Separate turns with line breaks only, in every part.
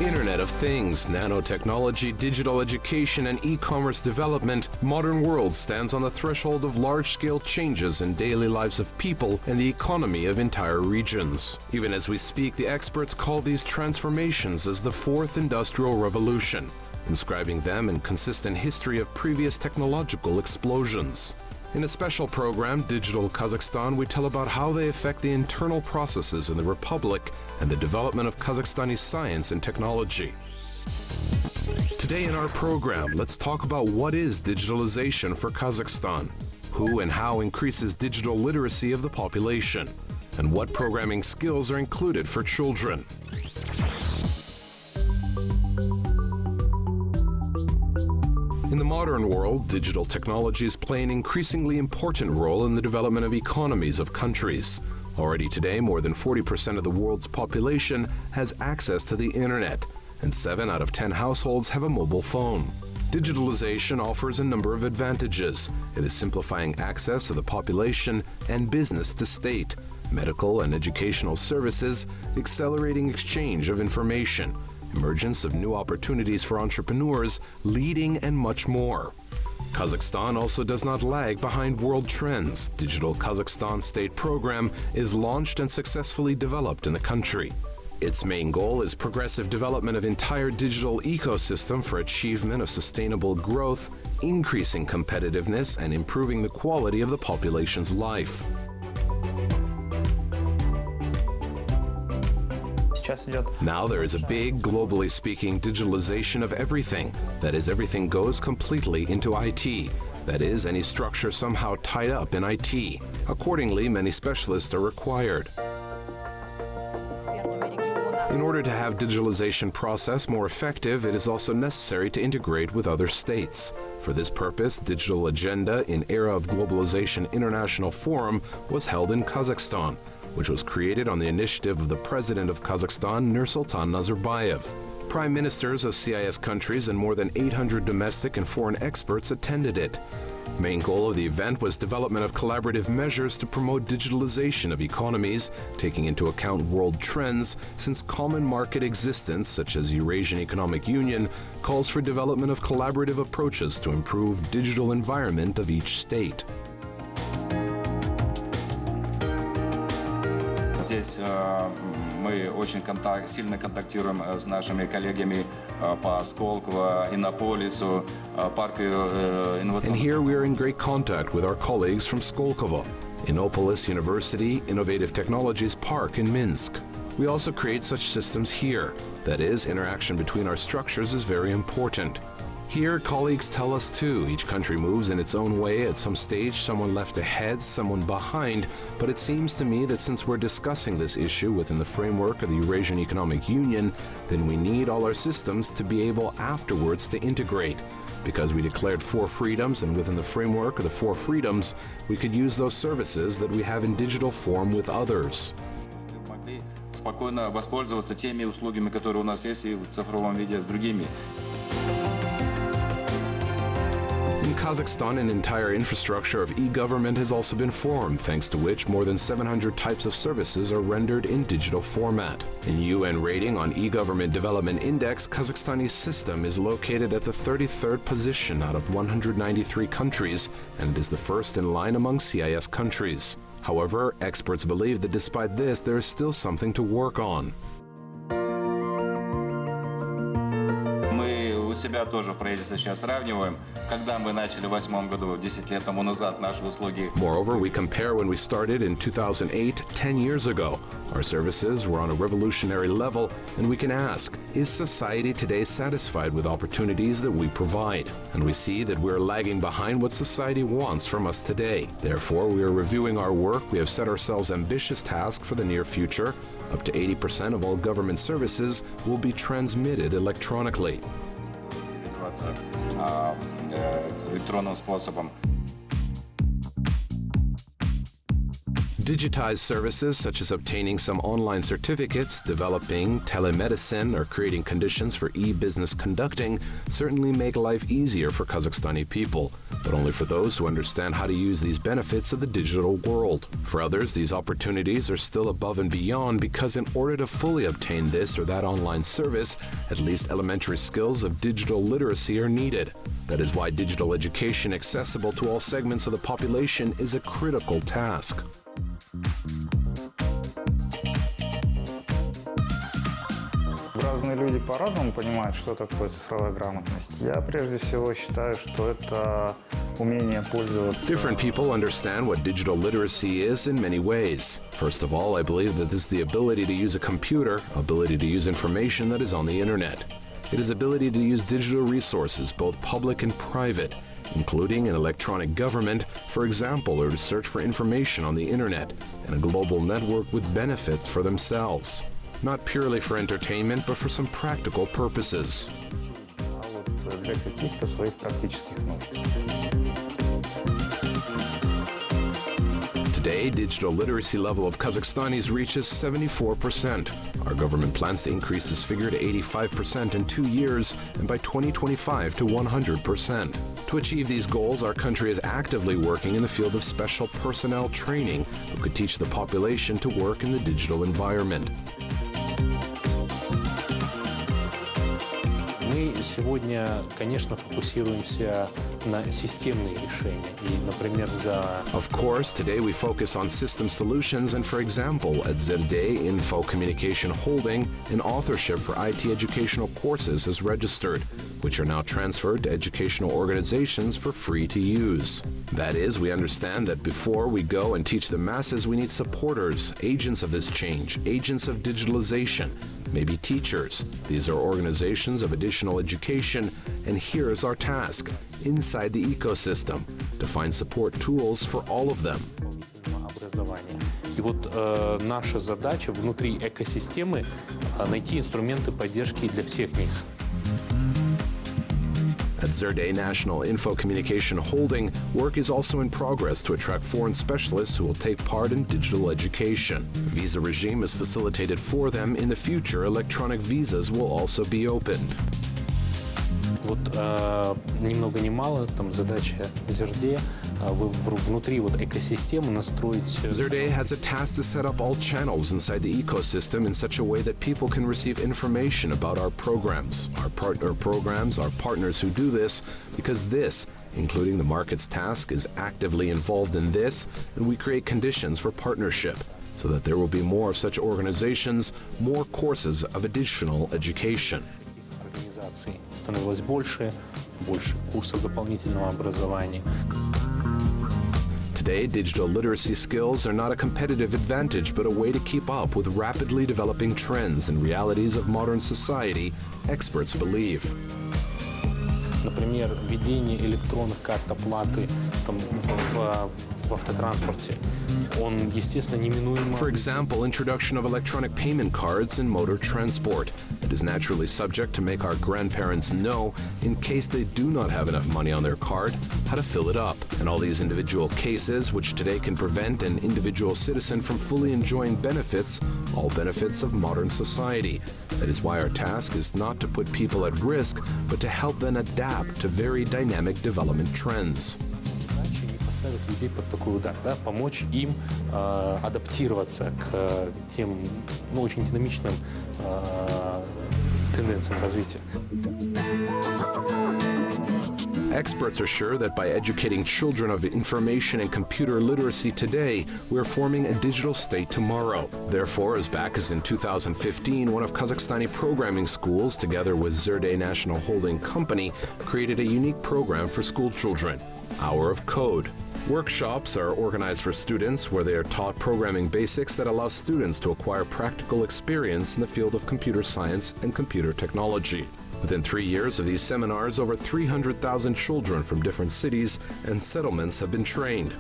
Internet of Things, nanotechnology, digital education, and e-commerce development, modern world stands on the threshold of large-scale changes in daily lives of people and the economy of entire regions. Even as we speak, the experts call these transformations as the fourth industrial revolution, inscribing them in consistent history of previous technological explosions. In a special program, Digital Kazakhstan, we tell about how they affect the internal processes in the Republic and the development of Kazakhstani science and technology. Today in our program, let's talk about what is digitalization for Kazakhstan, who and how increases digital literacy of the population, and what programming skills are included for children. In the modern world, digital technologies play an increasingly important role in the development of economies of countries. Already today, more than 40% of the world's population has access to the internet, and 7 out of 10 households have a mobile phone. Digitalization offers a number of advantages. It is simplifying access of the population and business to state, medical and educational services, accelerating exchange of information, emergence of new opportunities for entrepreneurs, leading, and much more. Kazakhstan also does not lag behind world trends. Digital Kazakhstan State Program is launched and successfully developed in the country. Its main goal is progressive development of entire digital ecosystem for achievement of sustainable growth, increasing competitiveness, and improving the quality of the population's life. Now there is a big, globally speaking, digitalization of everything. That is, everything goes completely into IT. That is, any structure somehow tied up in IT. Accordingly, many specialists are required. In order to have digitalization process more effective, it is also necessary to integrate with other states. For this purpose, Digital Agenda in Era of Globalization International Forum was held in Kazakhstan, which was created on the initiative of the President of Kazakhstan, Nursultan Nazarbayev. Prime ministers of CIS countries and more than 800 domestic and foreign experts attended it. Main goal of the event was development of collaborative measures to promote digitalization of economies, taking into account world trends, since common market existence, such as Eurasian Economic Union, calls for development of collaborative approaches to improve digital environment of each state.
Здесь мы очень сильно контактируем с нашими коллегами по Сколково, Иннополису, парку инновационных.
And here we are in great contact with our colleagues from Skolkovo, Innopolis University Innovative Technologies Park in Minsk. We also create such systems here. That is, interaction between our structures is very important. Here, colleagues tell us too, each country moves in its own way. At some stage, someone left ahead, someone behind, but it seems to me that since we're discussing this issue within the framework of the Eurasian Economic Union, then we need all our systems to be able afterwards to integrate. Because we declared 4 freedoms, and within the framework of the 4 freedoms, we could use those services that we have in digital form with others.
Спокойно воспользоваться теми услугами, которые у нас есть, и в цифровом виде с другими.
In Kazakhstan, an entire infrastructure of e-government has also been formed, thanks to which more than 700 types of services are rendered in digital format. In UN rating on e-government development index, Kazakhstani's system is located at the 33rd position out of 193 countries, and it is the first in line among CIS countries. However, experts believe that despite this, there is still something to work on.
Себя тоже в правительстве сейчас сравниваем. Когда мы начали в 2008 году, 10 лет тому назад, наши услуги.
Moreover, we compare when we started in 2008, 10 years ago. Our services were on a revolutionary level, and we can ask, is society today satisfied with opportunities that we provide? And we see that we're lagging behind what society wants from us today. Therefore, we are reviewing our work. We have set ourselves ambitious tasks for the near future. Up to 80% of all government services will be transmitted electronically.
Электронным способом.
Digitized services such as obtaining some online certificates, developing telemedicine, or creating conditions for e-business conducting certainly make life easier for Kazakhstani people, but only for those who understand how to use these benefits of the digital world. For others, these opportunities are still above and beyond because in order to fully obtain this or that online service, at least elementary skills of digital literacy are needed. That is why digital education accessible to all segments of the population is a critical task.
Разные люди по-разному понимают, что такое цифровая грамотность. Я прежде всего считаю, что это умение пользоваться.
Different people understand what digital literacy is in many ways. First of all, I believe that this is the ability to use a computer, ability to use information that is on the internet. It is ability to use digital resources, both public and private, including an electronic government, for example, or to search for information on the internet, and a global network with benefits for themselves. Not purely for entertainment, but for some practical purposes.
Для каких-то своих практических нужд.
Today, digital literacy level of Kazakhstanis reaches 74%. Our government plans to increase this figure to 85% in 2 years, and by 2025 to 100%. To achieve these goals, our country is actively working in the field of special personnel training who could teach the population to work in the digital environment.
Мы сегодня, конечно, фокусируемся на системные решения. И, например,
Of course, today we focus on system solutions, and for example, at Zerde Info Communication Holding, an authorship for IT educational courses is registered, which are now transferred to educational organizations for free to use. That is, we understand that before we go and teach the masses, we need supporters, agents of this change, agents of digitalization, maybe teachers. These are organizations of additional education, and here's our task, inside the ecosystem, to find support tools for all of them.
И вот наша задача внутри экосистемы найти инструменты поддержки для всех них.
At Zerde National Info Communication Holding, work is also in progress to attract foreign specialists who will take part in digital education. The visa regime is facilitated for them. In the future, electronic visas will also be opened.
Вот ни много ни мало, там задача Зерде внутри вот экосистемы настроить.
Zerde has a task to set up all channels inside the ecosystem in such a way that people can receive information about our programs, our partner programs, our partners who do this, because this, including the market's task, is actively involved in this, and we create conditions for partnership so that there will be more of such organizations, more courses of additional education.
Становилось больше курсов дополнительного образования.
Today, digital literacy skills are not a competitive advantage, but a way to keep up with rapidly developing trends and realities of modern society, experts believe.
Например, введение электронных карт оплаты в автотранспорте. Он, естественно, неминуемо.
For example, introduction of electronic payment cards in motor transport. It is naturally subject to make our grandparents know, in case they do not have enough money on their card, how to fill it up. And all these individual cases, which today can prevent an individual citizen from fully enjoying benefits, all benefits of modern society. That is why our task is not to put people at risk, but to help them adapt to very dynamic development trends.
Людей под такой удар, да, помочь им адаптироваться к тем очень динамичным тенденциям развития.
Experts are sure that by educating children of information and computer literacy today, we're forming a digital state tomorrow. Therefore, as back as in 2015, one of Kazakhstani programming schools, together with Zerde National Holding Company, created a unique program for school children, Hour of Code. Workshops are organized for students where they are taught programming basics that allow students to acquire practical experience in the field of computer science and computer technology. Within 3 years of these seminars, over 300,000 children from different cities and settlements have been trained.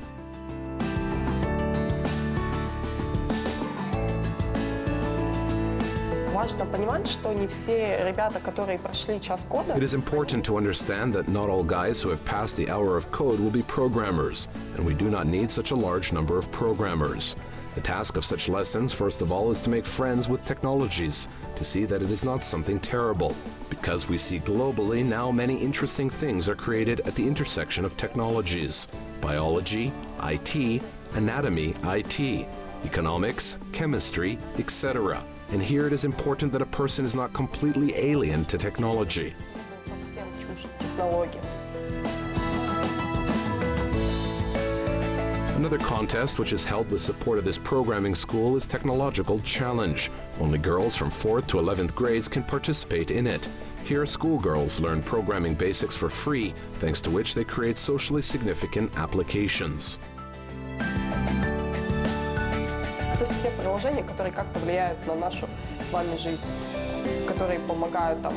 важно понимать, что не все ребята, которые прошли час кода.
It is important to understand that not all guys who have passed the hour of code will be programmers, and we do not need such a large number of programmers. The task of such lessons, first of all, is to make friends with technologies, to see that it is not something terrible, because we see globally now many interesting things are created at the intersection of technologies: biology, IT, anatomy, IT, economics, chemistry, etc. And here it is important that a person is not completely alien to technology.
Совсем чушь технологии.
Another contest which is held with support of this programming school is Technological Challenge. Only girls from 4th to 11th grades can participate in it. Here, schoolgirls learn programming basics for free, thanks to which they create socially significant applications.
То есть те приложения, которые как-то влияют на нашу с вами жизнь, которые помогают там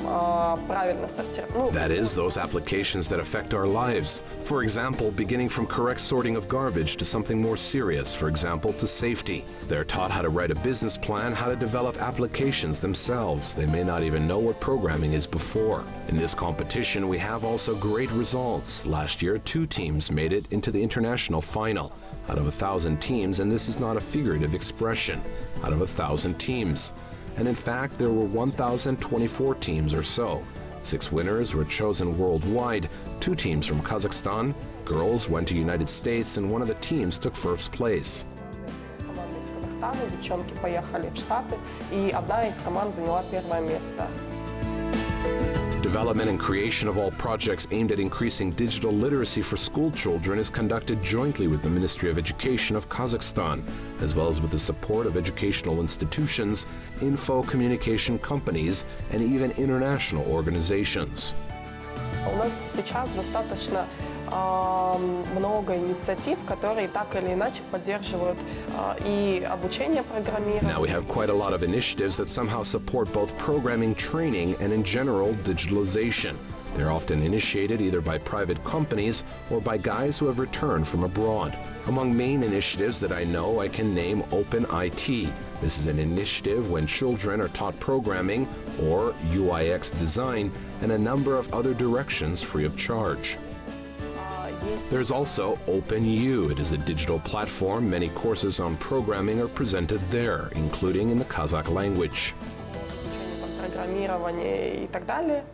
правильно сортировать.
That is, those applications that affect our lives. For example, beginning from correct sorting of garbage to something more serious, for example, to safety. They're taught how to write a business plan, how to develop applications themselves. They may not even know what programming is before. In this competition, we have also great results. Last year, 2 teams made it into the international final. Out of 1,000 teams, and this is not a figurative expression, out of 1,000 teams. And in fact, there were 1,024 teams or so. 6 winners were chosen worldwide. 2 teams from Kazakhstan, girls went to United States, and one of the teams took first place.
Команда из Казахстана, девчонки поехали в Штаты, и одна из команд заняла первое место.
Development and creation of all projects aimed at increasing digital literacy for school children is conducted jointly with the Ministry of Education of Kazakhstan, as well as with the support of educational institutions, info communication companies, and even international organizations.
У нас сейчас достаточно много инициатив, которые так или иначе поддерживают и обучение программированию.
Now we have quite a lot of initiatives that somehow support both programming training and in general digitalization. They're often initiated either by private companies or by guys who have returned from abroad. Among main initiatives that I know, I can name Open IT. This is an initiative when children are taught programming or UIX design and a number of other directions free of charge. There's also OpenU. It is a digital platform. Many courses on programming are presented there, including in the Kazakh language.
Программирование и так далее.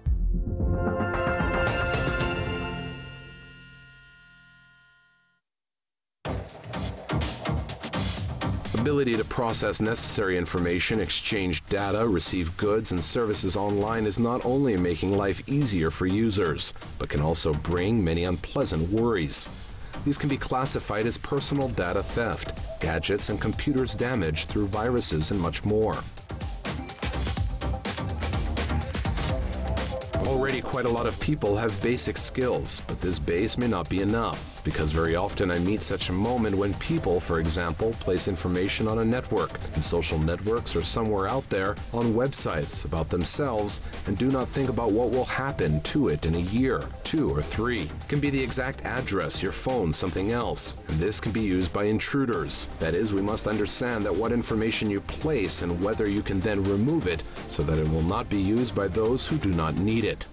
Ability to process necessary information, exchange data, receive goods and services online is not only making life easier for users, but can also bring many unpleasant worries. These can be classified as personal data theft, gadgets and computers damaged through viruses, and much more. Already quite a lot of people have basic skills, but this base may not be enough, because very often I meet such a moment when people, for example, place information on a network, in social networks or somewhere out there, on websites about themselves, and do not think about what will happen to it in a year, 2 or 3. It can be the exact address, your phone, something else, and this can be used by intruders. That is, we must understand that what information you place and whether you can then remove it so that it will not be used by those who do not need it.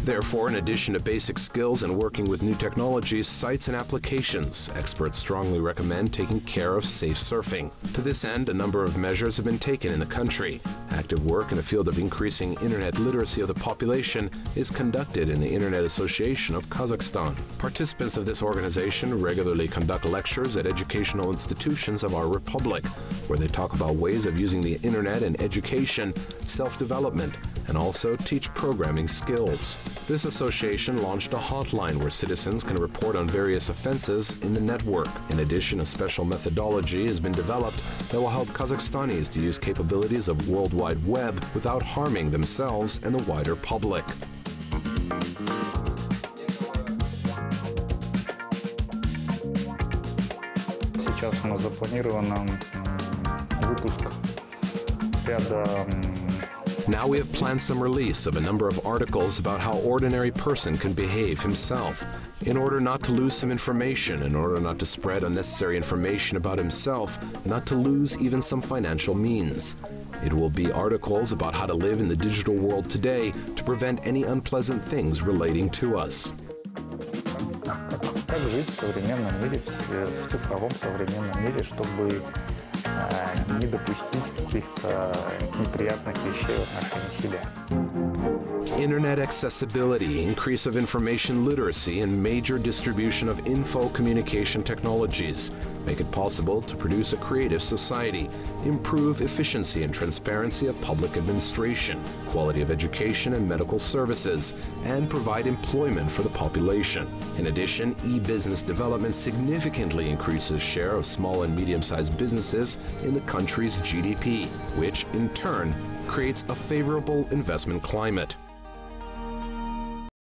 Therefore, in addition to basic skills and working with new technologies, sites and applications, experts strongly recommend taking care of safe surfing. To this end, a number of measures have been taken in the country. Active work in the field of increasing internet literacy of the population is conducted in the Internet Association of Kazakhstan. Participants of this organization regularly conduct lectures at educational institutions of our republic, where they talk about ways of using the internet in education, self-development, and also teach programming skills. This association launched a hotline where citizens can report on various offenses in the network. In addition, a special methodology has been developed that will help Kazakhstanis to use capabilities of World Wide Web without harming themselves and the wider public.
Сейчас у нас запланирован выпуск ряда.
Now we have planned some release of a number of articles about how ordinary person can behave himself. In order not to lose some information, in order not to spread unnecessary information about himself, not to lose even some financial means. It will be articles about how to live in the digital world today to prevent any unpleasant things relating to us.
Как жить в современном мире, в цифровом современном мире, чтобы не допустить каких-то неприятных вещей в отношении себя.
Internet accessibility, increase of information literacy, and major distribution of info communication technologies make it possible to produce a creative society, improve efficiency and transparency of public administration, quality of education and medical services, and provide employment for the population. In addition, e-business development significantly increases share of small and medium-sized businesses in the country's GDP, which in turn creates a favorable investment climate.